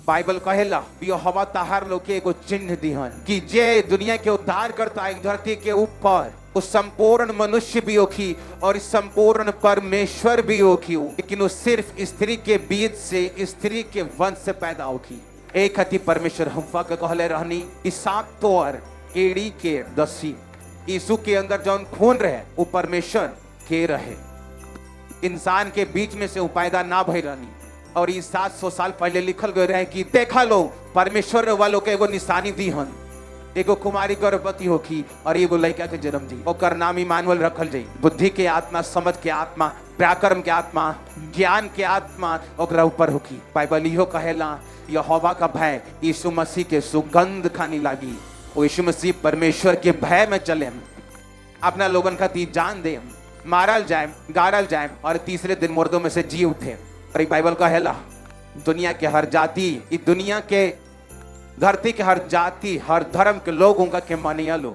Bible कहेला यहोवा ताहार लोग के एगो चिन्ह दिहन कि जे दुनिया के उद्धार करता है धरती के ऊपर उस संपूर्ण मनुष्य भी होखी और संपूर्ण परमेश्वर भी होखी, लेकिन वो सिर्फ स्त्री के बीच से स्त्री के वंश से पैदा होखी। एक हती परमेश्वर हव्वा के कहले रहनी कि सात तोर एड़ी के दसी यीशु के अंदर जौन खून रहे वो परमेश्वर के रहे, इंसान के बीच में से वो पैदा ना भई रहनी। और ये 700 साल पहले लिखल गए रहे कि देखा लो परमेश्वर वालों के एगो निशानी दी हन, एगो कुमारी गर्भवती होखी और एगो लड़का के जन्म दी, ओकर नाम इमानुएल रखल जाई। बुद्धि के आत्मा, समझ के आत्मा, व्याकरण के आत्मा, ज्ञान के आत्मा ओकरा ऊपर होखी। बाइबल इहो कहेला यहोवा का भय यीशु मसीह के सुगंध खानी लागी। वो यीशु मसीह परमेश्वर के भय में चले, अपना लोगन का ती जान दे, मारल जाए, गाड़ल जाए और तीसरे दिन मुर्दों में से जी उठे। और बाइबल कहेला दुनिया के हर जाति, दुनिया के धरती के हर जाति, हर धर्म के लोग उनका के मानिया लो।